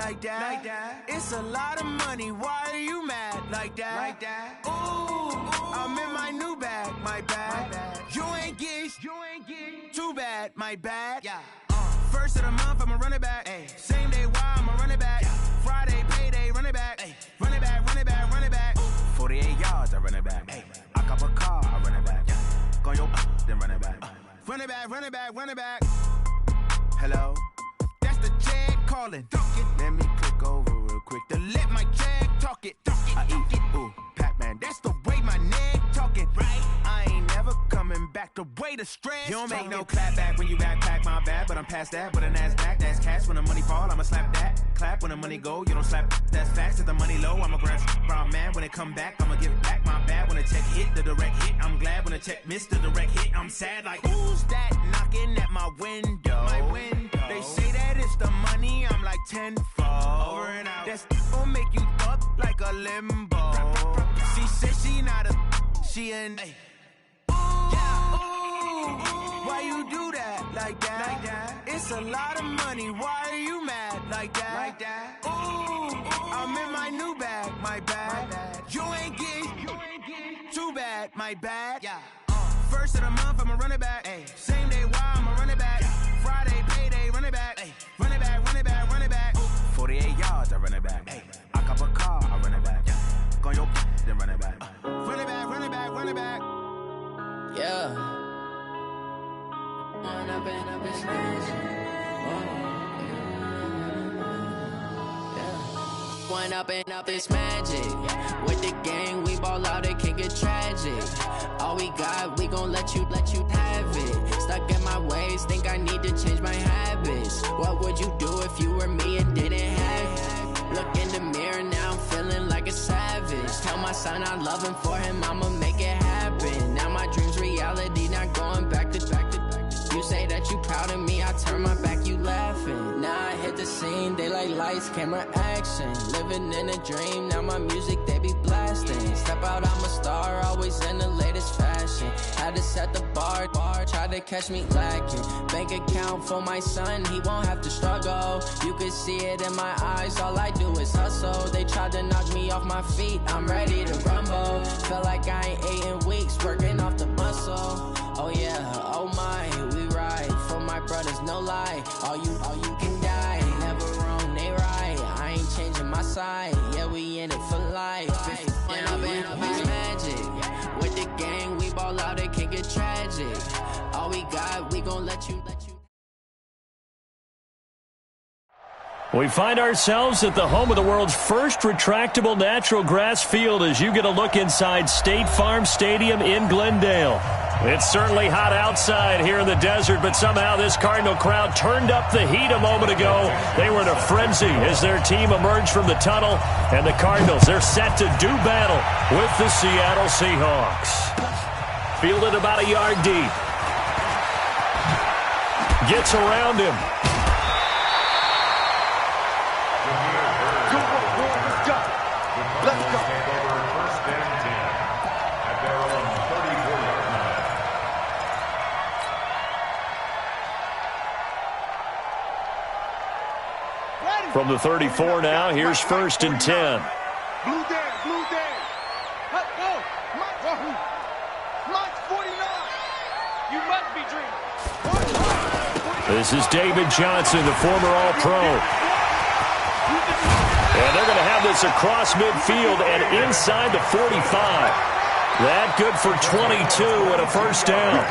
like that. It's a lot of money, why are you mad like that? Ooh, I'm in my new bag, my bad. You ain't get, too bad, my bad. First of the month, I'ma run it back. Same day, why I'ma run it back. Friday, payday, run it back. Run it back, run it back, run it back. 48 yards, I run it back. I cop a car, I run it back. Go your then run it back. Run it back, run it back, run it back. Hello, that's the jag calling. Let me click over real quick to let my jag talk it. I eat it, ooh, Pac-Man, that's the way my neck talking. Right, I ain't never coming back the way the stress. You don't make no clap back when you backpack, my bad, but I'm past that. But a NASDAQ, that's cash. When the money fall, I'ma slap that. Clap when the money go, you don't slap. That's facts. If the money low, I'ma grab brown man. When it come back, I'ma give back my bad. When the check hit, the direct hit, I'm glad. When the check missed the direct hit, I'm sad. Like, who's that knocking at my window? My window. They say that it's the money, I'm like tenfold. Over and out. That's gon' make you up like a limbo. She said she not a, she an. Why you do that like that? It's a lot of money, why are you mad like that? Ooh, I'm in my new bag, my bad. You ain't get, too bad, my bad. First of the month, I'ma run it back. Same day, why I'ma run it back. Friday, payday, run it back. Run it back, run it back, run it back. 48 yards, I run it back. I cop a car, I run it back. Go your then run it back. Run it back, run it back, run it back. Yeah. Wind up this magic. Wind up this magic. With the gang, we ball out, it can get tragic. All we got, we gon' let you have it. Stuck in my ways, think I need to change my habits. What would you do if you were me and didn't have it? Look in the mirror, now I'm feeling like a savage. Tell my son I love him, for him I'ma make it happen. Now my dream's reality, not going back to. You say that you proud of me, I turn my back, you laughing. Now I hit the scene, they like lights, camera, action. Living in a dream, now my music, they be blasting. Step out, I'm a star, always in the latest fashion. Had to set the bar, try to catch me lacking. Bank account for my son, he won't have to struggle. You can see it in my eyes, all I do is hustle. They tried to knock me off my feet, I'm ready to rumble. Feel like I ain't ate in weeks, working off the muscle. Oh yeah, oh my, we ride for my brothers, no lie. All you can die, never wrong, they right. I ain't changing my side, yeah, we in it for life. And I've been magic. With the gang, we ball out, it can get tragic. All we got, we gon' let you. We find ourselves at the home of the world's first retractable natural grass field as you get a look inside State Farm Stadium in Glendale. It's certainly hot outside here in the desert, but somehow this Cardinal crowd turned up the heat a moment ago. They were in a frenzy as their team emerged from the tunnel, and the Cardinals, they're set to do battle with the Seattle Seahawks. Fielded about a yard deep. Gets around him. Let's go. From the 34 now, here's 1st and 10. Blue Dan, blue Dan. Let's go. Mike's 49. You must be dreaming. This is David Johnson, the former All-Pro. And they're going to have this across midfield and inside the 45. That good for 22 and a first down.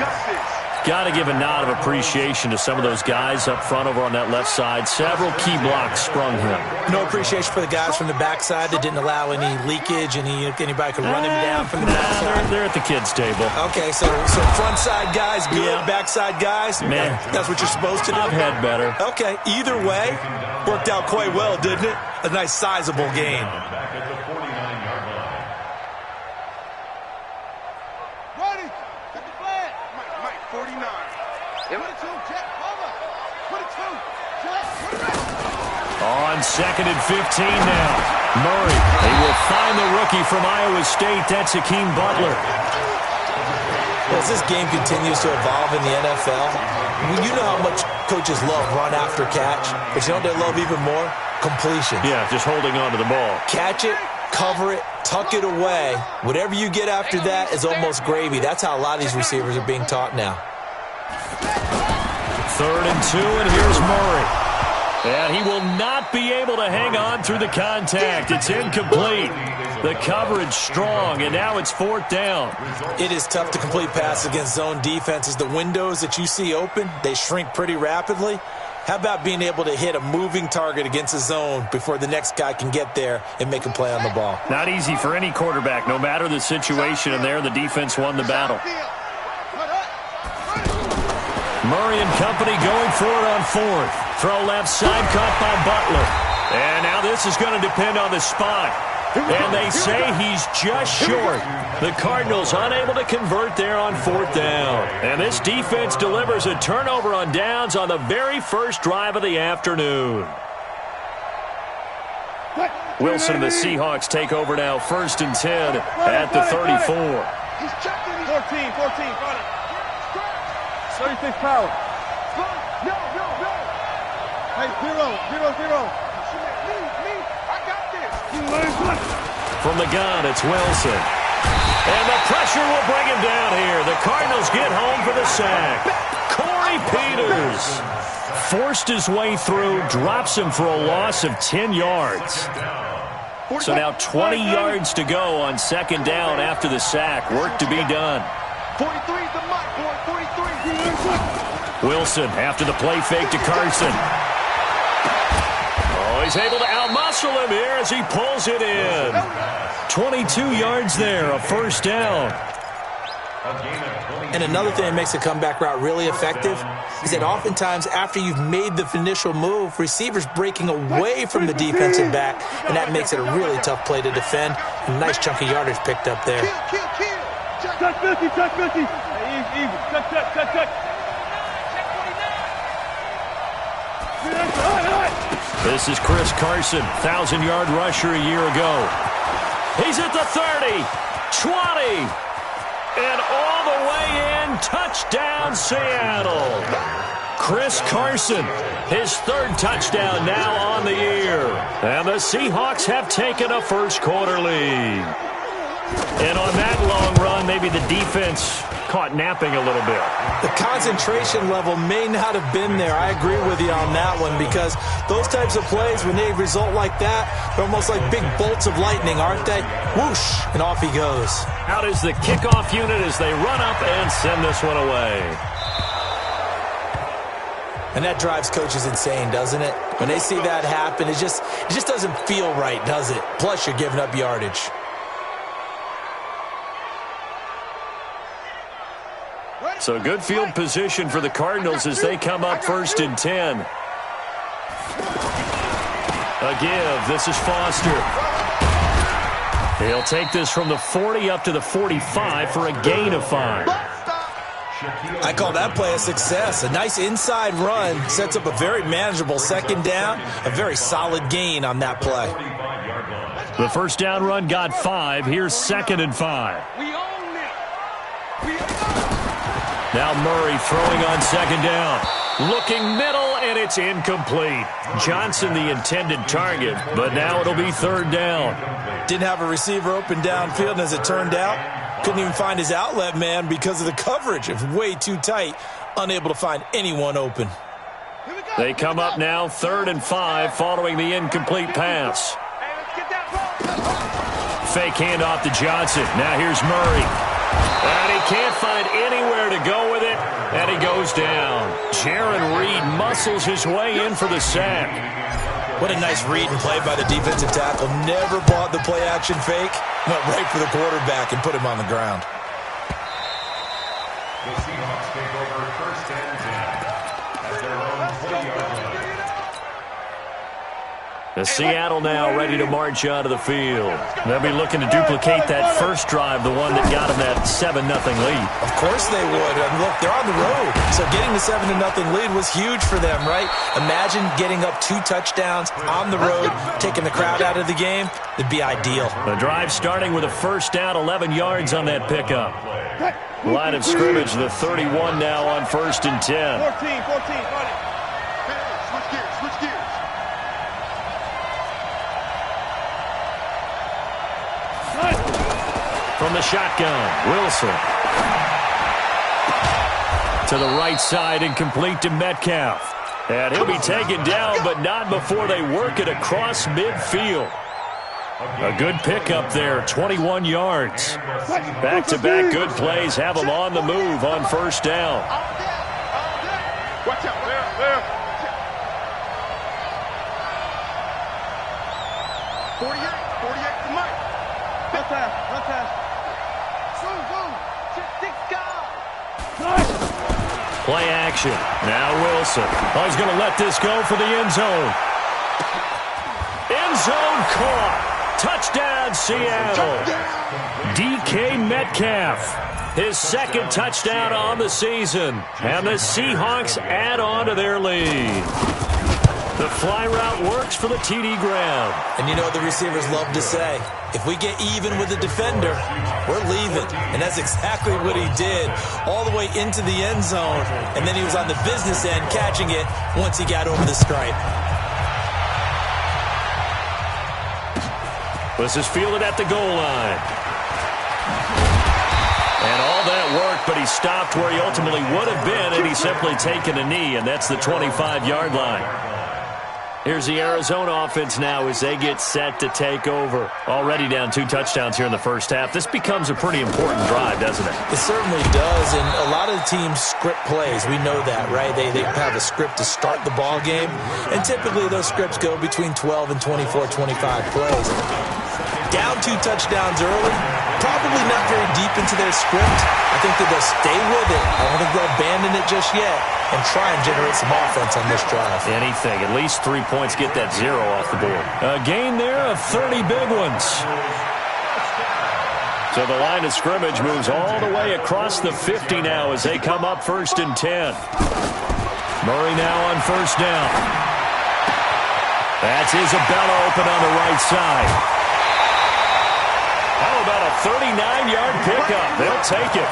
Got to give a nod of appreciation to some of those guys up front over on that left side. Several key blocks sprung him. No appreciation for the guys from the backside that didn't allow any leakage. Anybody could run him down from the backside. They're at the kids' table. Okay, so front side guys good, yeah. Backside guys, man, that's what you're supposed to do. I've had better. Okay, either way, worked out quite well, didn't it? A nice sizable gain. On 2nd and 15 now. Murray, they will find the rookie from Iowa State. That's Hakeem Butler. As this game continues to evolve in the NFL, you know how much coaches love run after catch, but you know what they love even more? Completion. Yeah, just holding on to the ball. Catch it, cover it, tuck it away. Whatever you get after that is almost gravy. That's how a lot of these receivers are being taught now. 3rd and 2, and here's Murray. And he will not be able to hang on through the contact. It's incomplete. The coverage strong, and now it's 4th down. It is tough to complete passes against zone defenses. The windows that you see open, they shrink pretty rapidly. How about being able to hit a moving target against a zone before the next guy can get there and make a play on the ball? Not easy for any quarterback, no matter the situation, and there the defense won the battle. Murray and company going for it on 4th. Throw left side, caught by Butler. And now this is going to depend on the spot. And they say he's just short. The Cardinals unable to convert there on 4th down. And this defense delivers a turnover on downs on the very first drive of the afternoon. Wilson and the Seahawks take over now, 1st and 10 at the 34. 14, got it. 36 power. No. Hey, 0. I got this. From the gun, it's Wilson. And the pressure will bring him down here. The Cardinals get home for the sack. Corey Peters forced his way through, drops him for a loss of 10 yards. So now 20 yards to go on 2nd down after the sack. Work to be done. 43 is the mark, boy. 43. Wilson after the play fake to Carson. Oh, he's able to outmuscle him here as he pulls it in. 22 yards there, a 1st down. And another thing that makes a comeback route really effective is that oftentimes after you've made the initial move, receivers breaking away from the defensive back, and that makes it a really tough play to defend. A nice chunk of yardage picked up there. Touch 50. Hey, easy. Touch. This is Chris Carson, 1,000-yard rusher a year ago. He's at the 30, 20, and all the way in, touchdown Seattle. Chris Carson, his 3rd touchdown now on the year. And the Seahawks have taken a first-quarter lead. And on that long run, maybe the defense caught napping a little bit. The concentration level may not have been there. I agree with you on that one, because those types of plays, when they result like that, they're almost like big bolts of lightning, aren't they? Whoosh, and off he goes. Out is the kickoff unit as they run up and send this one away. And that drives coaches insane, doesn't it? When they see that happen, it just doesn't feel right, does it? Plus, you're giving up yardage. So good field position for the Cardinals as they come up 1st and 10. A give. This is Foster. He'll take this from the 40 up to the 45 for a gain of 5. I call that play a success. A nice inside run sets up a very manageable 2nd down. A very solid gain on that play. The 1st down run got 5. Here's 2nd and 5. Now Murray throwing on 2nd down. Looking middle, and it's incomplete. Johnson the intended target, but now it'll be 3rd down. Didn't have a receiver open downfield, and as it turned out, couldn't even find his outlet man because of the coverage. It was way too tight, unable to find anyone open. They come up now 3rd and 5 following the incomplete pass. Fake handoff to Johnson. Now here's Murray. And he can't find anywhere to go with it, and he goes down. Jaron Reed muscles his way in for the sack. What a nice read and play by the defensive tackle. Never bought the play-action fake. Went right for the quarterback and put him on the ground. The Seahawks take over 1st and 10 at their own 20-yard line. The Seattle now ready to march out of the field. They'll be looking to duplicate that first drive, the one that got them that 7-0 lead. Of course they would. Look, they're on the road. So getting the 7-0 lead was huge for them, right? Imagine getting up 2 touchdowns on the road, taking the crowd out of the game. It'd be ideal. The drive starting with a 1st down, 11 yards on that pickup. Line of scrimmage, the 31 now on 1st and 10. 14, run it. Switch gears. From the shotgun, Wilson. To the right side and complete to Metcalf. And he'll be taken down, but not before they work it across midfield. A good pickup there, 21 yards. Back-to-back good plays have them on the move on 1st down. Watch out, there. 48 to Mike. Run time. Play action. Now Wilson. Oh, he's going to let this go for the end zone. End zone caught. Touchdown, Seattle. DK Metcalf. His 2nd touchdown on the season. And the Seahawks add on to their lead. The fly route works for the TD Graham. And you know what the receivers love to say? If we get even with the defender, we're leaving. And that's exactly what he did all the way into the end zone. And then he was on the business end catching it once he got over the stripe. This is fielded at the goal line. And all that worked, but he stopped where he ultimately would have been, and he's simply taken a knee, and that's the 25-yard line. Here's the Arizona offense now as they get set to take over. Already down 2 touchdowns here in the first half. This becomes a pretty important drive, doesn't it? It certainly does, and a lot of the teams script plays. We know that, right? They have a script to start the ball game, and typically those scripts go between 12 and 24, 25 plays. Down 2 touchdowns early, probably not very deep into their script. I think that they'll stay with it. I don't think they'll abandon it just yet and try and generate some offense on this drive. Anything. At least 3 points, get that 0 off the board. A gain there of 30 big ones. So the line of scrimmage moves all the way across the 50 now as they come up 1st and 10. Murray now on 1st down. That's Isabella open on the right side. How about a 39-yard pickup? They'll take it.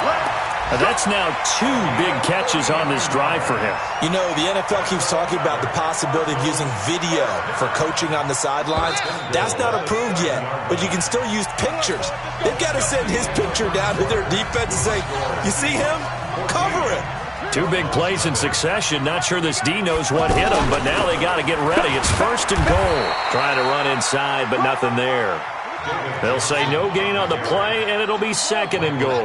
That's now 2 big catches on this drive for him. You know, the NFL keeps talking about the possibility of using video for coaching on the sidelines. That's not approved yet, but you can still use pictures. They've got to send his picture down to their defense and say, you see him? Cover it. 2 big plays in succession. Not sure this D knows what hit him, but now they got to get ready. It's 1st and goal. Trying to run inside, but nothing there. They'll say no gain on the play, and it'll be 2nd and goal.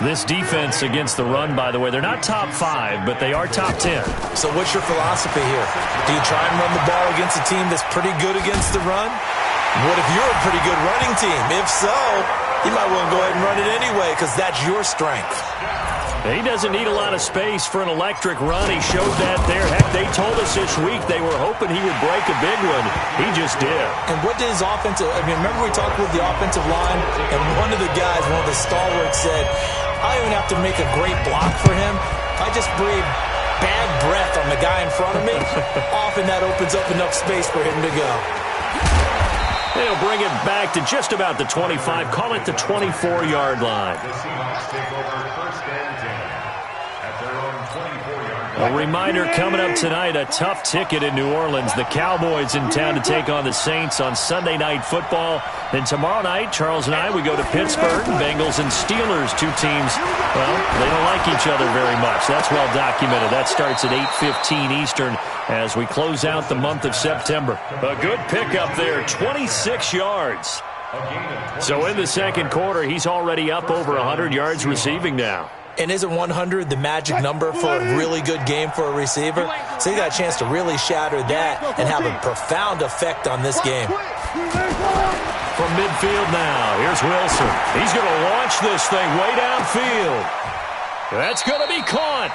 This defense against the run, by the way, they're not top 5, but they are top 10. So what's your philosophy here? Do you try and run the ball against a team that's pretty good against the run? What if you're a pretty good running team? If so, you might want to go ahead and run it anyway because that's your strength. He doesn't need a lot of space for an electric run. He showed that there. Heck, they told us this week they were hoping he would break a big one. He just did. And what did his offensive... I mean, remember we talked with the offensive line, and one of the guys, one of the stalwarts said, I don't even have to make a great block for him. I just breathe bad breath on the guy in front of me. Often that opens up enough space for him to go. They'll bring it back to just about the 25. Call it the 24-yard line. The Seahawks take over 1st and 10 at their own 24-yard line. A reminder coming up tonight, a tough ticket in New Orleans. The Cowboys in town to take on the Saints on Sunday Night Football. Then tomorrow night, Charles and I, we go to Pittsburgh. Bengals and Steelers, 2 teams, well, they don't like each other very much. That's well documented. That starts at 8:15 Eastern as we close out the month of September. A good pickup there, 26 yards. So in the 2nd quarter, he's already up over 100 yards receiving now. And isn't 100 the magic number for a really good game for a receiver? So he got a chance to really shatter that and have a profound effect on this game. From midfield now, here's Wilson. He's going to launch this thing way downfield. That's going to be caught.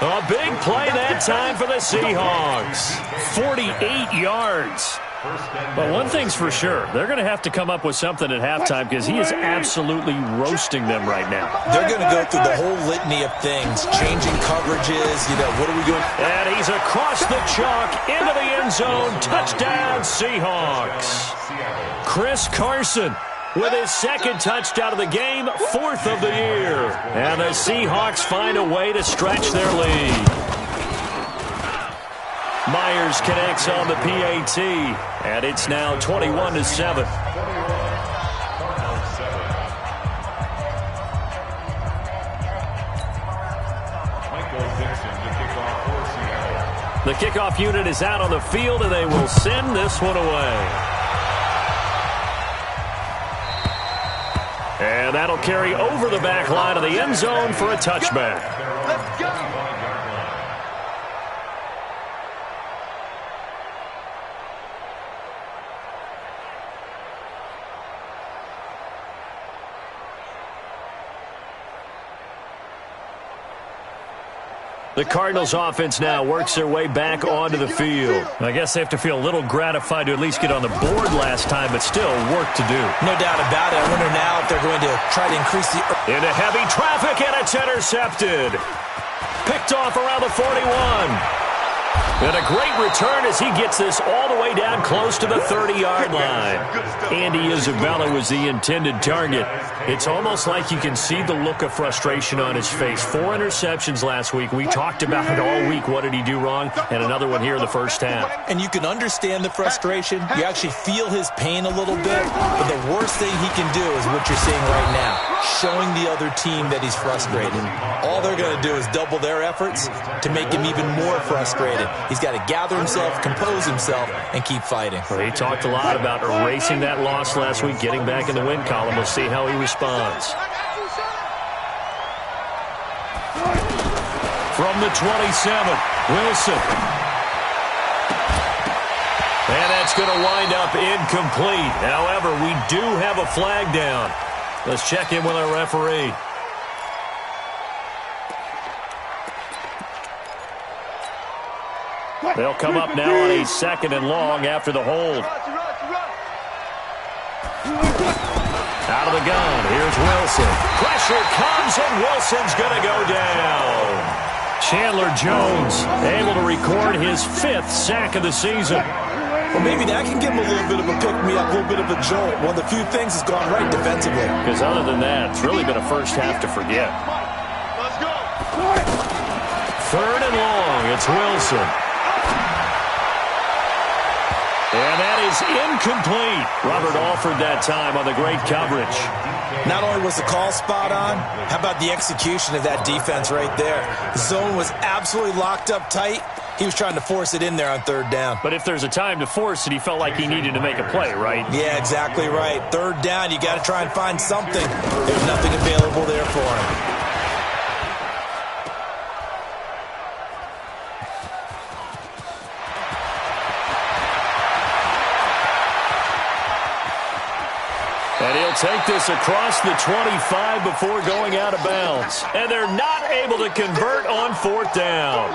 A big play that time for the Seahawks. 48 yards. But one thing's for sure, they're going to have to come up with something at halftime because he is absolutely roasting them right now. They're going to go through the whole litany of things, changing coverages, what are we doing? And he's across the chalk, into the end zone, touchdown Seahawks. Chris Carson with his second touchdown of the game, 4th of the year. And the Seahawks find a way to stretch their lead. Myers connects on the PAT, and it's now 21-7. The kickoff unit is out on the field, and they will send this one away. And that'll carry over the back line of the end zone for a touchback. Let's go. The Cardinals offense now works their way back onto the field. I guess they have to feel a little gratified to at least get on the board last time, but still work to do. No doubt about it. I wonder now if they're going to try to increase the... Into heavy traffic, and it's intercepted. Picked off around the 41. And a great return as he gets this all the way down close to the 30-yard line. Andy Isabella was the intended target. It's almost like you can see the look of frustration on his face. 4 interceptions last week. We talked about it all week. What did he do wrong? And another one here in the first half. And you can understand the frustration. You actually feel his pain a little bit. But the worst thing he can do is what you're seeing right now, showing the other team that he's frustrated. All they're going to do is double their efforts to make him even more frustrated. He's got to gather himself, compose himself, and keep fighting. Well, he talked a lot about erasing that loss last week, getting back in the win column. We'll see how he responds. From the 27, Wilson. And that's going to wind up incomplete. However, we do have a flag down. Let's check in with our referee. They'll come up now on a 2nd and long after the hold. Out of the gun, here's Wilson. Pressure comes, and Wilson's going to go down. Chandler Jones able to record his 5th sack of the season. Well, maybe that can give him a little bit of a pick-me-up, a little bit of a jolt. One of the few things that's gone right defensively. Because other than that, it's really been a first half to forget. Let's go. 3rd and long, it's Wilson. And that is incomplete. Robert Alford that time on the great coverage. Not only was the call spot on, how about the execution of that defense right there? The zone was absolutely locked up tight. He was trying to force it in there on 3rd down. But if there's a time to force it, he felt like he needed to make a play, right? Yeah, exactly right. 3rd down, you got to try and find something. There's nothing available there for him. And he'll take this across the 25 before going out of bounds. And they're not able to convert on 4th down.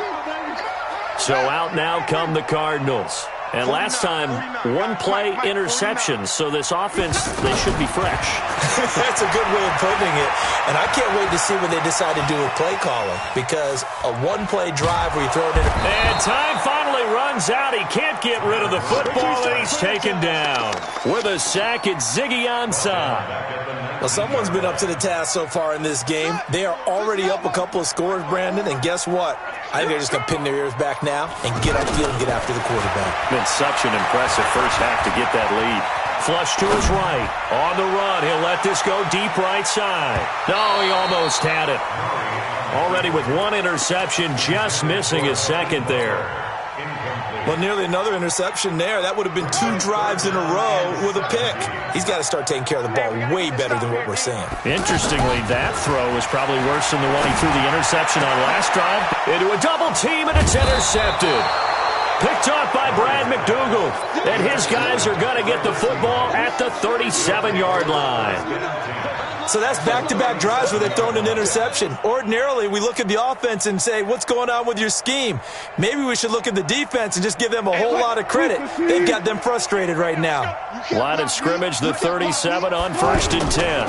So out now come the Cardinals. And last time, 1-play interception. So this offense, they should be fresh. That's a good way of putting it. And I can't wait to see what they decide to do with play calling. Because a 1-play drive where you throw it in. And time finally runs out. He can't get rid of the football, and he's taken down. With a sack, it's Ziggy Ansah. Well, someone's been up to the task so far in this game. They are already up a couple of scores, Brandon, and guess what? I think they're just going to pin their ears back now and get upfield and get after the quarterback. Been such an impressive first half to get that lead. Flush to his right. On the run, he'll let this go deep right side. No, he almost had it. Already with 1 interception, just missing his 2nd there. Well, nearly another interception there. That would have been 2 drives in a row with a pick. He's got to start taking care of the ball way better than what we're seeing. Interestingly, that throw was probably worse than the one he threw the interception on last drive. Into a double team, and it's intercepted. Picked off by Brad McDougal. And his guys are going to get the football at the 37-yard line. So that's back-to-back drives where they've thrown an interception. Ordinarily, we look at the offense and say, what's going on with your scheme? Maybe we should look at the defense and just give them a whole lot of credit. They've got them frustrated right now. Line of scrimmage, the 37 on 1st and 10.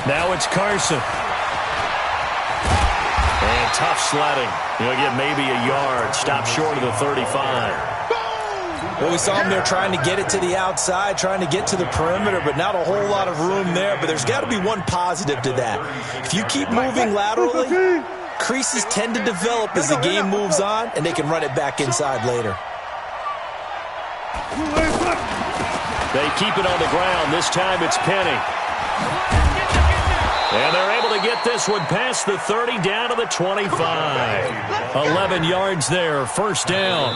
Now it's Carson. And tough sledding. He'll get maybe a yard. Stop short of the 35. Well, we saw him there trying to get it to the outside, trying to get to the perimeter, but not a whole lot of room there. But there's got to be one positive to that. If you keep moving laterally, creases tend to develop as the game moves on, and they can run it back inside later. They keep it on the ground. This time it's Penny. And they're able to get this one past the 30 down to the 25. 11 yards there, first down.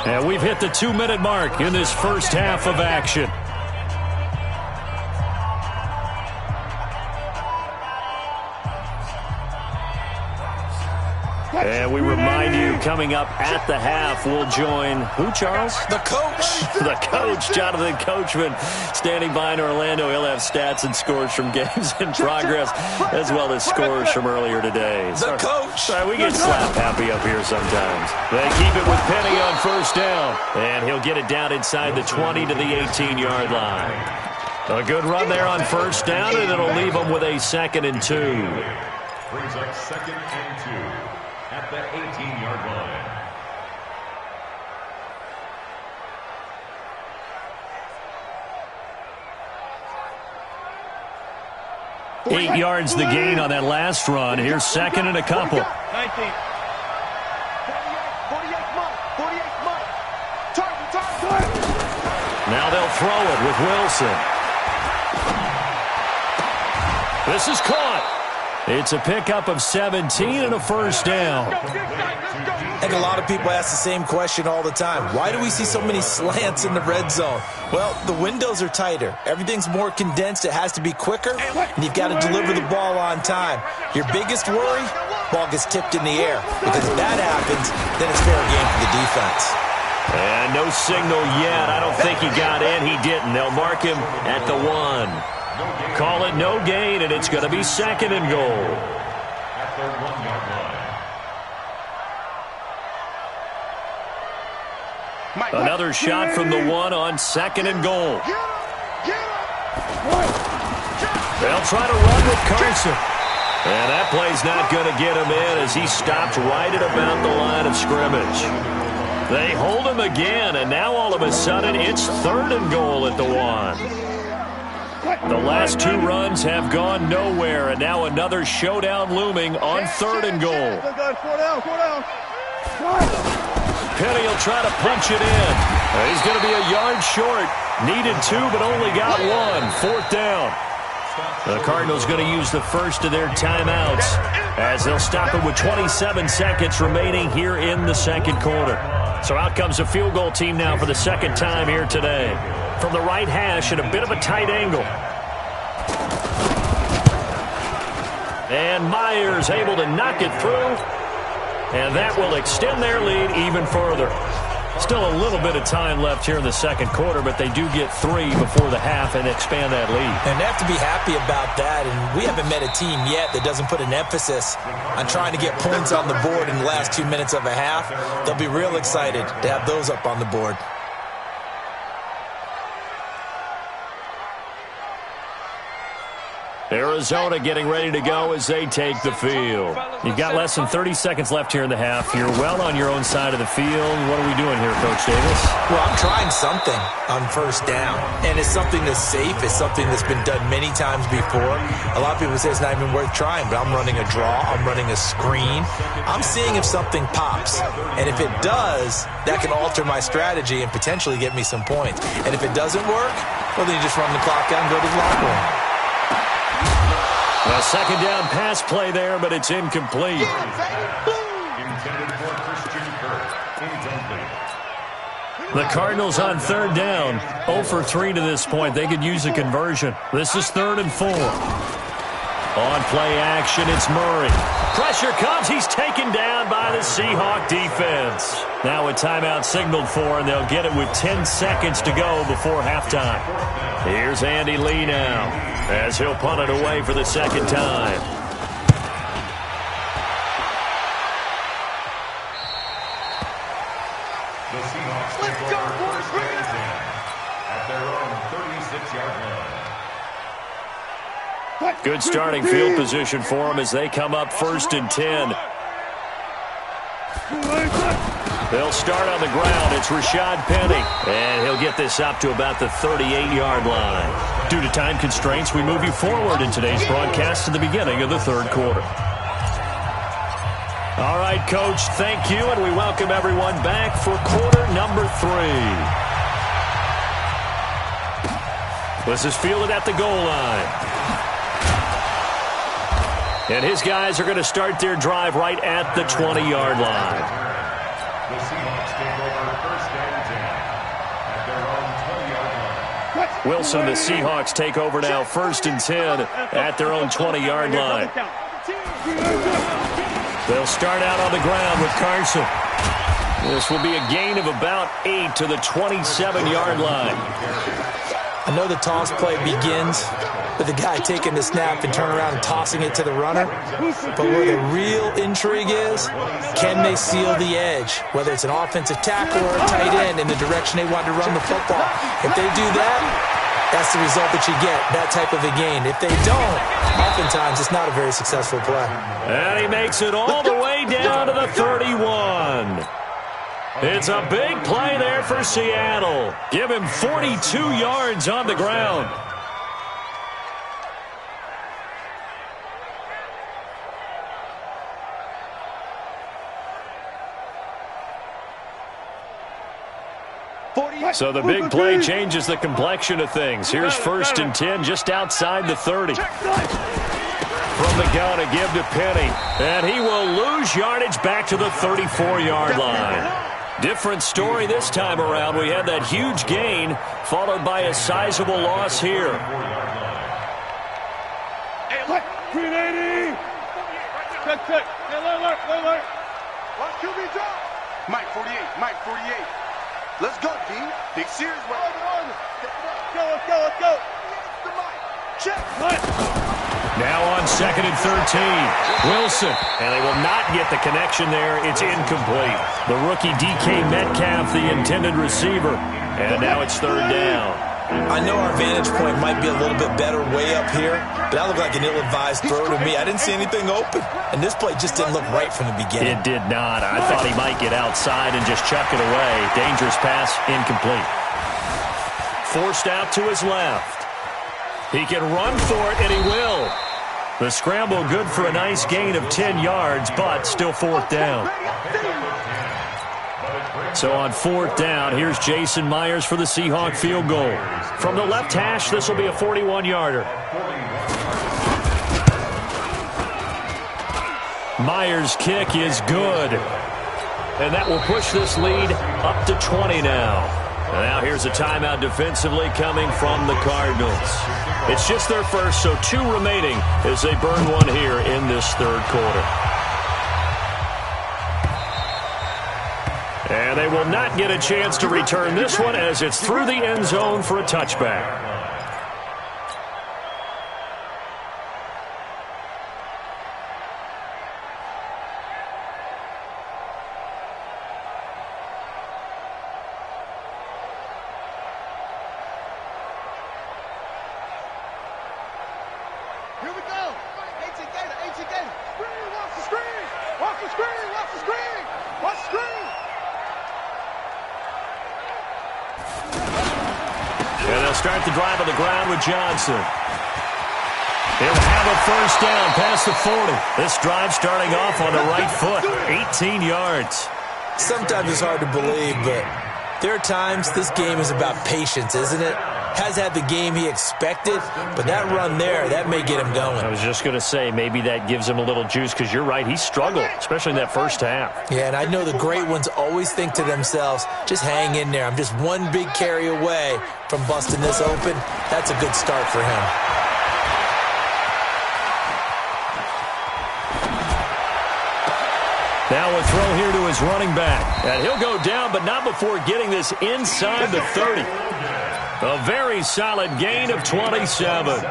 And we've hit the 2-minute mark in this first half of action. And we remind you, coming up at the half, we'll join who, Charles? The coach. The coach, Jonathan Coachman, standing by in Orlando. He'll have stats and scores from games in progress, as well as scores from earlier today. The coach. Sorry, we get slap happy up here sometimes. They keep it with Penny on first down, and he'll get it down inside the 20 to the 18-yard line. A good run there on first down, and it'll leave them with a 2nd and 2. Brings up 2nd and 2. At the 18-yard line. 8 yards the gain on that last run. Here's 2nd and a couple. 19. 48 months. 48 months. Target. Now they'll throw it with Wilson. This is caught. It's a pickup of 17 and a first down. I think a lot of people ask the same question all the time. Why do we see so many slants in the red zone? Well, the windows are tighter. Everything's more condensed. It has to be quicker, and you've got to deliver the ball on time. Your biggest worry? Ball gets tipped in the air. Because if that happens, then it's fair game for the defense. And no signal yet. I don't think he got in. He didn't. They'll mark him at the 1. Call it no gain, and it's going to be 2nd and goal. At the 1-yard line. Another shot from the 1 on 2nd and goal. They'll try to run with Carson. And that play's not going to get him in as he stopped right at about the line of scrimmage. They hold him again, and now all of a sudden it's 3rd and goal at the 1. The last 2 runs have gone nowhere, and now another showdown looming on 3rd and goal. Penny will try to punch it in. He's going to be a yard short. Needed 2, but only got 1. 4th down. The Cardinals going to use the first of their timeouts as they'll stop it with 27 seconds remaining here in the 2nd quarter. So out comes a field goal team now for the 2nd time here today. From the right hash at a bit of a tight angle. And Myers able to knock it through. And that will extend their lead even further. Still a little bit of time left here in the 2nd quarter, but they do get 3 before the half and expand that lead. And they have to be happy about that, and we haven't met a team yet that doesn't put an emphasis on trying to get points on the board in the last 2 minutes of a half. They'll be real excited to have those up on the board. Arizona getting ready to go as they take the field. You've got less than 30 seconds left here in the half. You're well on your own side of the field. What are we doing here, Coach Davis? Well, I'm trying something on first down, and it's something that's safe. It's something that's been done many times before. A lot of people say it's not even worth trying, but I'm running a draw. I'm running a screen. I'm seeing if something pops, and if it does, that can alter my strategy and potentially get me some points. And if it doesn't work, well, then you just run the clock out and go to the locker room. A 2nd down pass play there, but it's incomplete. Intended for Christian Kirk. Incomplete. The Cardinals on 3rd down. 0 for 3 to this point. They could use a conversion. This is 3rd and 4. On play action, it's Murray. Pressure comes. He's taken down by the Seahawk defense. Now a timeout signaled for, and they'll get it with 10 seconds to go before halftime. Here's Andy Lee now as he'll punt it away for the 2nd time. The Seahawks take over first and 10 at their own 36-yard line. Good starting field position for them as they come up 1st and 10. They'll start on the ground. It's Rashad Penny. And he'll get this up to about the 38-yard line. Due to time constraints, we move you forward in today's broadcast to the beginning of the third quarter. All right, Coach, thank you, and we welcome everyone back for quarter number 3. This is fielded at the goal line. And his guys are going to start their drive right at the 20-yard line. The Seahawks take over first and 10 at their own 20-yard line. Wilson, the Seahawks take over now first and 10 at their own 20-yard line. They'll start out on the ground with Carson. This will be a gain of about 8 to the 27-yard line. I know the toss play begins with the guy taking the snap and turn around and tossing it to the runner. But where the real intrigue is, can they seal the edge? Whether it's an offensive tackle or a tight end in the direction they want to run the football. If they do that, that's the result that you get, that type of a gain. If they don't, oftentimes it's not a very successful play. And he makes it all the way down to the 31. It's a big play there for Seattle. Give him 42 yards on the ground. So the big play changes the complexion of things. Here's first and 10 just outside the 30. From the gun to give to Penny. And he will lose yardage back to the 34-yard line. Different story this time around. We had that huge gain followed by a sizable loss here. Green 80. Check. Hey, alert. Watch QB drop. Mike 48. Let's go, D. Big series. Let's go. Check. Now on second and 13. Wilson. And they will not get the connection there. It's incomplete. The rookie DK Metcalf, the intended receiver. And now it's third down. I know our vantage point might be a little bit better way up here, but that looked like an ill-advised throw to me. I didn't see anything open. And this play just didn't look right from the beginning. It did not. I thought he might get outside and just chuck it away. Dangerous pass, incomplete. Forced out to his left. He can run for it, and he will. The scramble good for a nice gain of 10 yards, but still fourth down. So on fourth down, here's Jason Myers for the Seahawk field goal. From the left hash, this will be a 41-yarder. Myers' kick is good. And that will push this lead up to 20 now. And now here's a timeout defensively coming from the Cardinals. It's just their first, so 2 remaining as they burn one here in this third quarter. And they will not get a chance to return this one as it's through the end zone for a touchback. Here we go. HG Gator. Watch the screen. And they'll start the drive on the ground with Johnson. He'll have a first down past the 40. This drive starting off on the right foot. 18 yards. Sometimes it's hard to believe, but there are times this game is about patience, isn't it? Has had the game he expected, but that run there, that may get him going. I was just going to say, maybe that gives him a little juice, because you're right, he struggled, especially in that first half. Yeah, and I know the great ones always think to themselves, just hang in there. I'm just one big carry away from busting this open. That's a good start for him. Now a throw here to his running back. And he'll go down, but not before getting this inside the 30. A very solid gain of 27.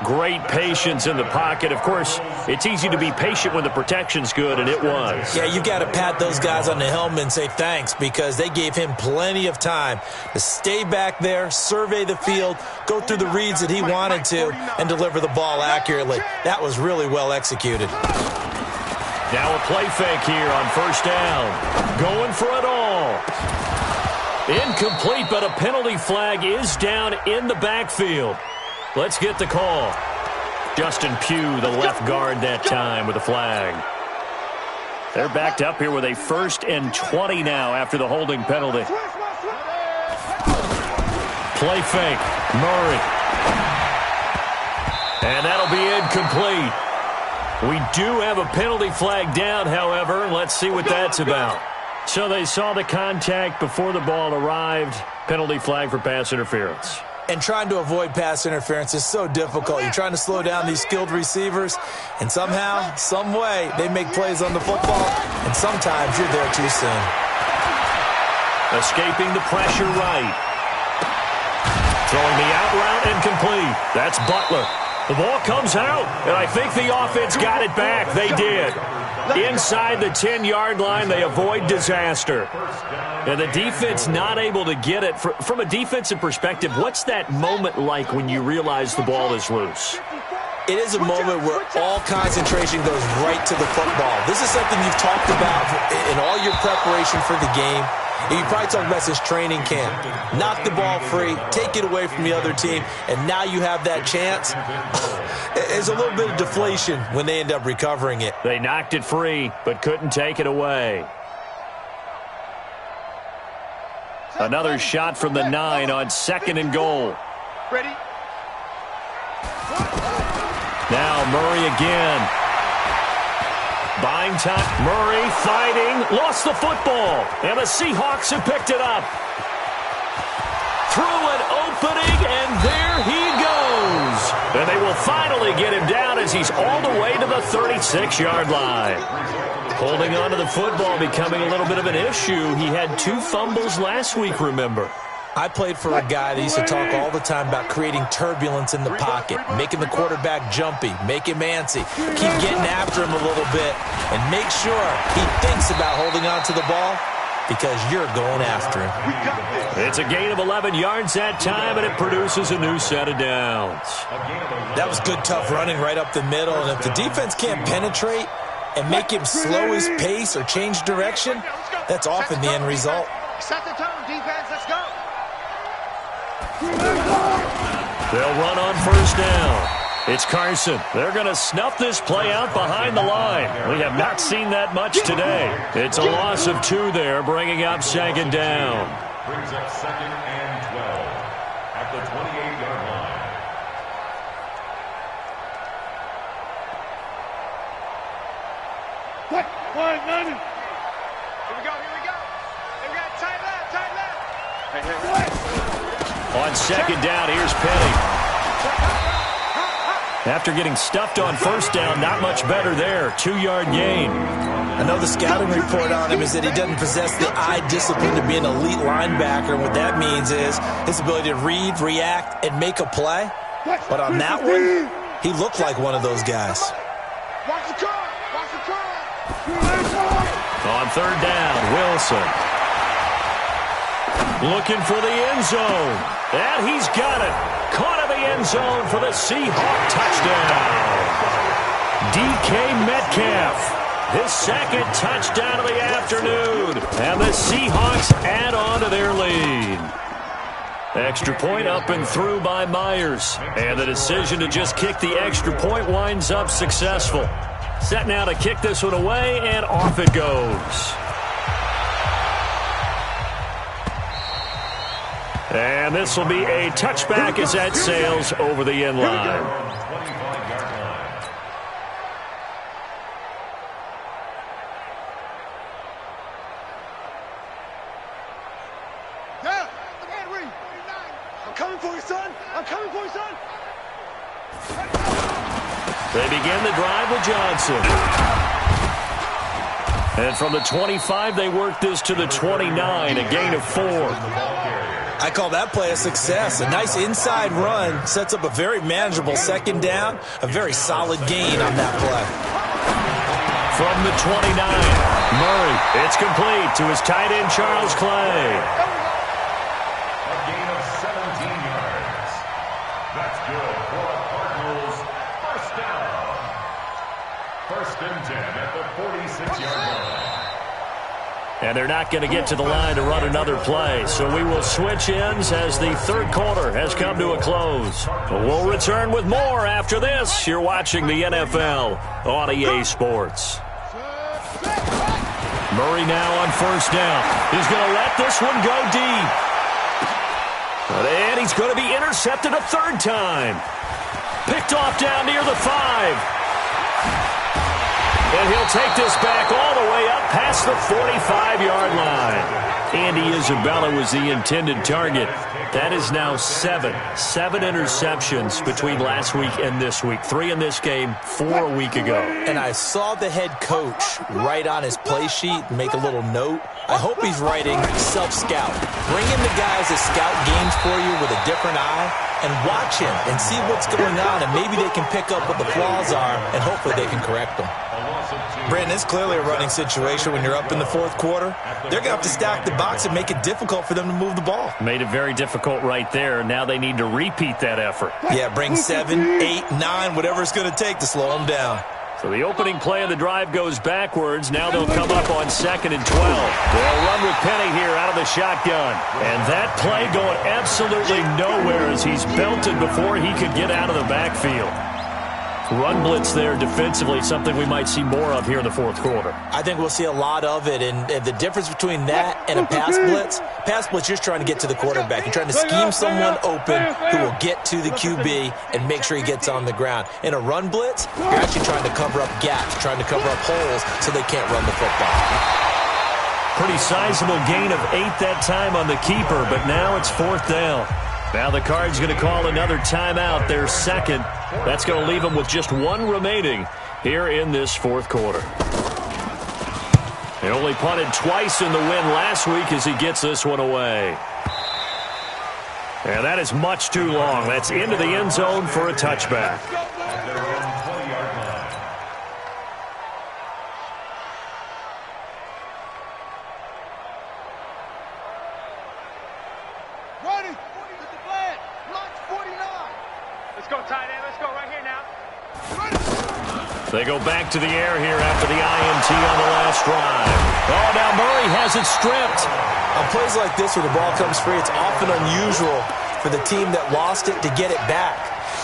Great patience in the pocket. Of course, it's easy to be patient when the protection's good, and it was. Yeah, you've got to pat those guys on the helmet and say thanks, because they gave him plenty of time to stay back there, survey the field, go through the reads that he wanted to, and deliver the ball accurately. That was really well executed. Now a play fake here on first down. Going for it all. Incomplete, but a penalty flag is down in the backfield. Let's get the call. Justin Pugh, the left guard that time with a flag. They're backed up here with a 1st and 20 now after the holding penalty. Play fake. Murray. And that'll be incomplete. We do have a penalty flag down, however. Let's see what that's about. So they saw the contact before the ball arrived. Penalty flag for pass interference. And trying to avoid pass interference is so difficult. You're trying to slow down these skilled receivers, and somehow, some way, they make plays on the football, and sometimes you're there too soon. Escaping the pressure right. Throwing the out route incomplete. That's Butler. The ball comes out, and I think the offense got it back. They did. Inside the 10-yard line, they avoid disaster. And the defense not able to get it. From a defensive perspective, what's that moment like when you realize the ball is loose? It is a moment where all concentration goes right to the football. This is something you've talked about in all your preparation for the game. And you probably talked about since training camp. Knock the ball free, take it away from the other team, and now you have that chance. There's a little bit of deflation when they end up recovering it. They knocked it free, but couldn't take it away. Another shot from the 9 on 2nd and goal. Ready? Now Murray again. Buying time. Murray fighting. Lost the football. And the Seahawks have picked it up. Through an opening, and there he goes. And they will finally get him down as he's all the way to the 36-yard line. Holding on to the football becoming a little bit of an issue. He had 2 fumbles last week, remember. I played for a guy that used to talk all the time about creating turbulence in the pocket, making the quarterback jumpy, make him antsy, keep getting after him a little bit, and make sure he thinks about holding on to the ball because you're going after him. It's a gain of 11 yards that time, and it produces a new set of downs. That was good, tough running right up the middle, and if the defense can't penetrate and make him slow his pace or change direction, that's often the end result. Set the tone, defense. Let's go. They'll run on first down. It's Carson. They're going to snuff this play out behind the line. We have not seen that much today. It's a loss of 2 there, bringing up 2nd down. Brings up 2nd and 12 at the 28-yard line. What? 1-9. Here we go. Hey, we got tight left. Hey. On 2nd down, here's Penny. After getting stuffed on first down, not much better there. 2-yard gain. I know the scouting report on him is that he doesn't possess the eye discipline to be an elite linebacker. What that means is his ability to read, react, and make a play. But on that one, he looked like one of those guys. Watch the car. Watch the car. On 3rd down, Wilson. Looking for the end zone. And he's got it. Caught in the end zone for the Seahawk touchdown. DK Metcalf. His 2nd touchdown of the afternoon. And the Seahawks add on to their lead. Extra point up and through by Myers. And the decision to just kick the extra point winds up successful. Set now to kick this one away, and off it goes. And this will be a touchback as that sails over the end line. I'm coming for you, son. I'm coming for you, son. They begin the drive with Johnson. And from the 25, they work this to the 29, a gain of 4. I call that play a success. A nice inside run sets up a very manageable 2nd down, a very solid gain on that play. From the 29, Murray, it's complete to his tight end, Charles Clay. A gain of 17 yards. That's good for the Cardinals. First down. 1st and 10 at the 46-yard line. And they're not going to get to the line to run another play. So we will switch ends as the third quarter has come to a close. We'll return with more after this. You're watching the NFL on EA Sports. Murray now on first down. He's going to let this one go deep. And he's going to be intercepted a third time. Picked off down near the 5. And he'll take this back all the way up past the 45-yard line. Andy Isabella was the intended target. That is now 7 interceptions between last week and this week. 3 in this game, 4 a week ago. And I saw the head coach write on his play sheet and make a little note. I hope he's writing self-scout. Bring in the guys that scout games for you with a different eye and watch him and see what's going on, and maybe they can pick up what the flaws are, and hopefully they can correct them. Brandon, it's clearly a running situation when you're up in the fourth quarter. They're going to have to stack the box and make it difficult for them to move the ball. Made it very difficult right there. Now they need to repeat that effort. Yeah, bring 7, 8, 9, whatever it's going to take to slow them down. So the opening play of the drive goes backwards. Now they'll come up on 2nd and 12. They'll run with Penny here out of the shotgun. And that play going absolutely nowhere as he's belted before he could get out of the backfield. Run blitz there defensively, something we might see more of here in the fourth quarter. I think we'll see a lot of it, and the difference between that and a pass blitz, you're trying to get to the quarterback. You're trying to scheme someone open who will get to the QB and make sure he gets on the ground. In a run blitz, you're actually trying to cover up gaps, trying to cover up holes so they can't run the football. Pretty sizable gain of 8 that time on the keeper, but now it's 4th down. Now the Cards going to call another timeout, their second. That's going to leave them with just 1 remaining here in this fourth quarter. They only punted twice in the win last week as he gets this one away. And that is much too long. That's into the end zone for a touchback. They go back to the air here after the INT on the last drive. Oh, now Murray has it stripped. On plays like this where the ball comes free, it's often unusual for the team that lost it to get it back.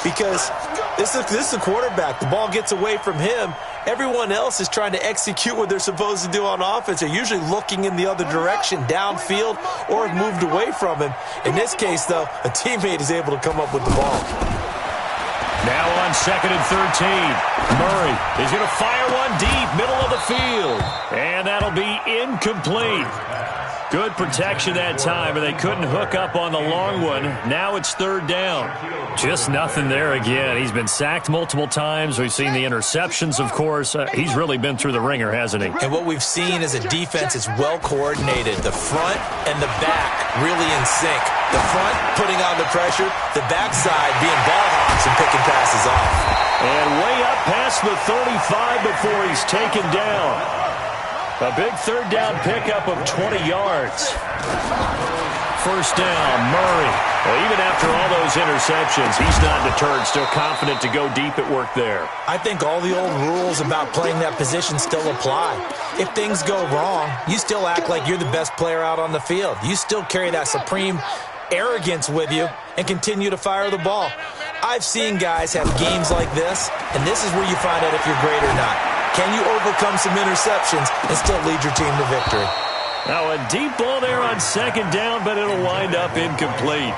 Because this is the quarterback. The ball gets away from him. Everyone else is trying to execute what they're supposed to do on offense. They're usually looking in the other direction, downfield, or have moved away from him. In this case, though, a teammate is able to come up with the ball. Now on 2nd and 13. Murray is going to fire one deep, middle of the field. And that'll be incomplete. Good protection that time, and they couldn't hook up on the long one. Now it's 3rd down. Just nothing there again. He's been sacked multiple times. We've seen the interceptions, of course. He's really been through the ringer, hasn't he? And what we've seen is a defense that's well coordinated. The front and the back really in sync. The front putting on the pressure, the backside being ball hawks and picking passes off. And way up past the 35 before he's taken down. A big 3rd down pickup of 20 yards. 1st down, Murray. Well, even after all those interceptions, he's not deterred, still confident to go deep at work there. I think all the old rules about playing that position still apply. If things go wrong, you still act like you're the best player out on the field. You still carry that supreme arrogance with you and continue to fire the ball. I've seen guys have games like this, and this is where you find out if you're great or not. Can you overcome some interceptions and still lead your team to victory? Now a deep ball there on 2nd down, but it'll wind up incomplete.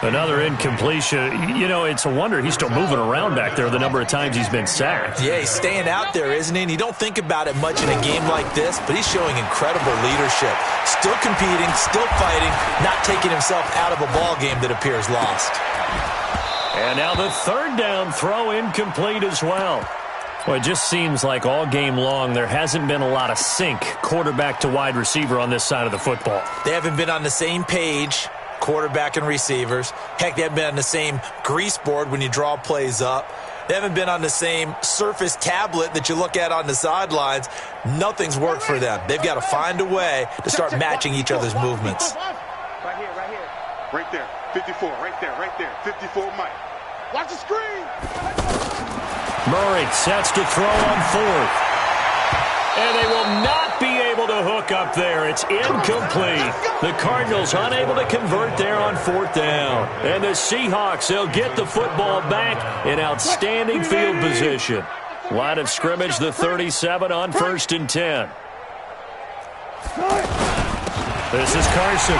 Another incompletion. You know, it's a wonder he's still moving around back there the number of times he's been sacked. Yeah, he's staying out there, isn't he? And you don't think about it much in a game like this, but he's showing incredible leadership. Still competing, still fighting, not taking himself out of a ball game that appears lost. And now the 3rd down throw incomplete as well. Well, it just seems like all game long there hasn't been a lot of sync quarterback to wide receiver on this side of the football. They haven't been on the same page, quarterback and receivers. Heck, they haven't been on the same grease board when you draw plays up. They haven't been on the same Surface tablet that you look at on the sidelines. Nothing's worked for them. They've got to find a way to start matching each other's movements. Right here, right here. Right there. 54, right there. 54, Mike. Watch the screen. Murray sets to throw on 4th. And they will not be able to hook up there. It's incomplete. The Cardinals unable to convert there on 4th down. And the Seahawks, they'll get the football back in outstanding field position. Line of scrimmage, the 37 on 1st and 10. This is Carson.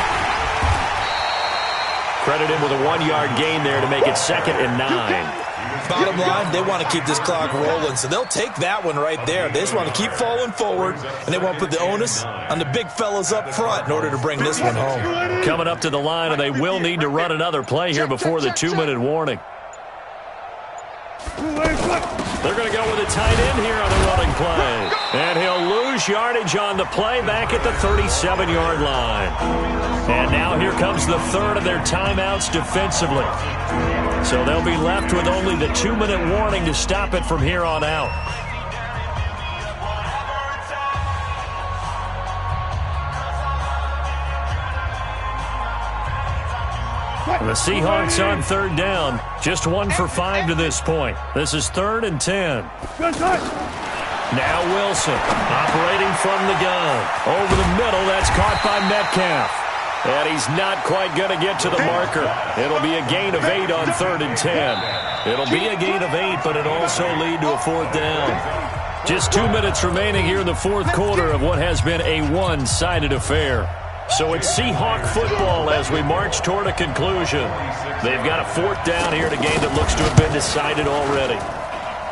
Credit him with a 1-yard gain there to make it 2nd and 9. Bottom line, they want to keep this clock rolling, so they'll take that one right there. They just want to keep falling forward, and they want to put the onus on the big fellas up front in order to bring this one home. Coming up to the line, and they will need to run another play here before the 2-minute warning. They're going to go with a tight end here on the running play. And he'll lose yardage on the play back at the 37-yard line. And now here comes the third of their timeouts defensively. So they'll be left with only the 2-minute warning to stop it from here on out. The Seahawks on 3rd down. Just 1 for 5 to this point. This is 3rd and 10. Now Wilson operating from the gun. Over the middle, that's caught by Metcalf. And he's not quite going to get to the marker. It'll be a gain of 8 on 3rd and 10. It'll be a gain of 8, but it'll also lead to a 4th down. Just 2 minutes remaining here in the 4th quarter of what has been a one-sided affair. So it's Seahawk football as we march toward a conclusion. They've got a 4th down here in a game that looks to have been decided already.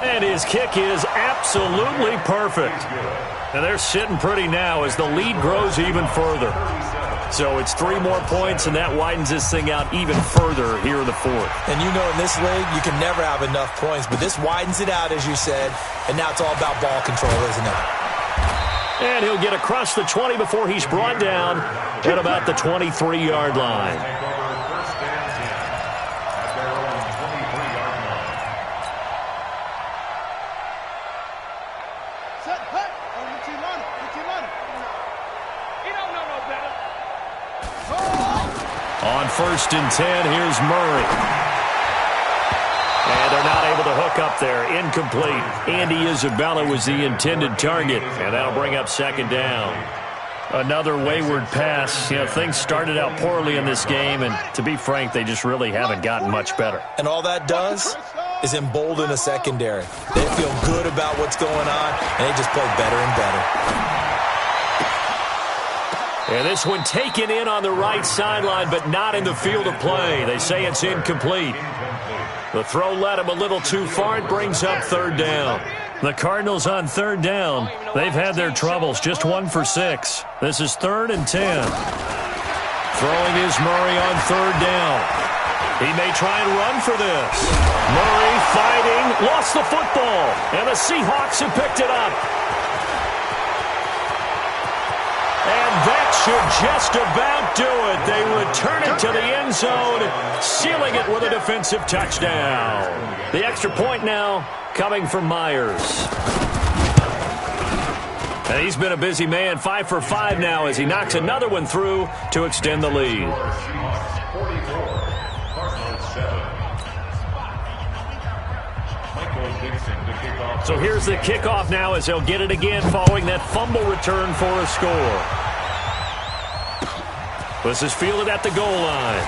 And his kick is absolutely perfect. And they're sitting pretty now as the lead grows even further. So it's 3 more points, and that widens this thing out even further here in the 4th. And you know in this league, you can never have enough points, but this widens it out, as you said, and now it's all about ball control, isn't it? And he'll get across the 20 before he's brought down at about the 23-yard line. On 1st and 10, here's Murray. And they're not able to hook up there. Incomplete. Andy Isabella was the intended target, and that'll bring up 2nd down. Another wayward pass. You know, things started out poorly in this game, and to be frank, they just really haven't gotten much better. And all that does is embolden a secondary. They feel good about what's going on, and they just play better and better. And this one taken in on the right sideline, but not in the field of play. They say it's incomplete. The throw led him a little too far. It brings up 3rd down. The Cardinals on 3rd down. They've had their troubles. Just 1 for 6. This is 3rd and 10. Throwing is Murray on 3rd down. He may try and run for this. Murray fighting. Lost the football. And the Seahawks have picked it up. And that should just about do it. They return it to the end zone, sealing it with a defensive touchdown. The extra point now coming from Myers. And he's been a busy man. 5 for 5 now as he knocks another one through to extend the lead. So here's the kickoff now as they'll get it again following that fumble return for a score. This is fielded at the goal line.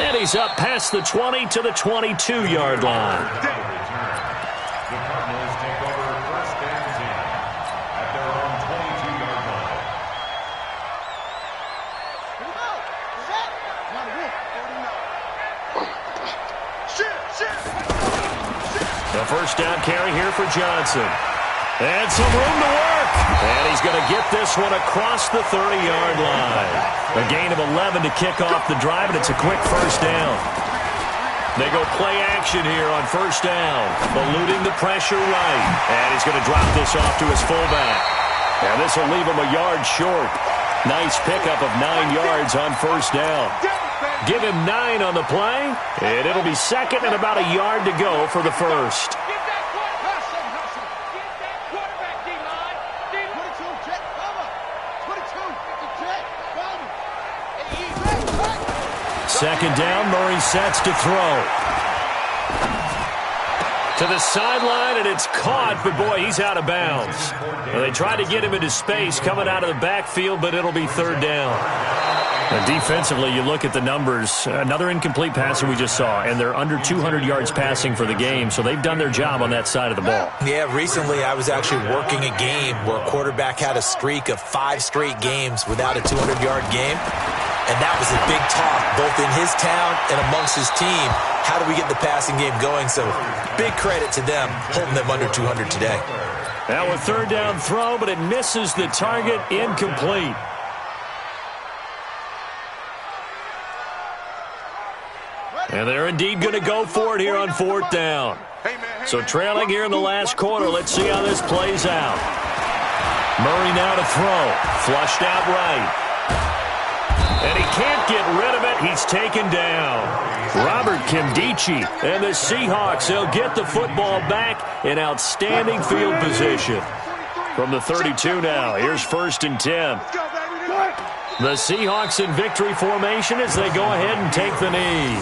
And he's up past the 20 to the 22-yard line. The Cardinals take over 1st and 10 at their own 22-yard line. The 1st down carry here for Johnson. And some room to work. And he's going to get this one across the 30-yard line. A gain of 11 to kick off the drive, and it's a quick 1st down. They go play action here on 1st down, eluding the pressure right. And he's going to drop this off to his fullback. And this will leave him a yard short. Nice pickup of 9 yards on 1st down. Give him 9 on the play, and it'll be 2nd and about a yard to go for the 1st. Second down, Murray sets to throw. To To the sideline, and it's caught, but boy, he's out of bounds. Well, they tried to get him into space coming out of the backfield, but it'll be third down. Now, defensively, you look at the numbers. Another incomplete passer we just saw, and they're under 200 yards passing for the game, so they've done their job on that side of the ball. Yeah, recently I was actually working a game where a quarterback had a streak of 5 straight games without a 200-yard game, and that was a big talk both in his town and amongst his team. How do we get the passing game going? So big credit to them holding them under 200 today. Now a third down throw, but it misses the target, incomplete. And they're indeed going to go for it here on fourth down. So trailing here in the last quarter, let's see how this plays out. Murray now to throw. Flushed out right. And he can't get rid of it. He's taken down. Robert Kimdichie and the Seahawks, they'll get the football back in outstanding field position. From the 32 now, here's 1st and 10. The Seahawks in victory formation as they go ahead and take the knee.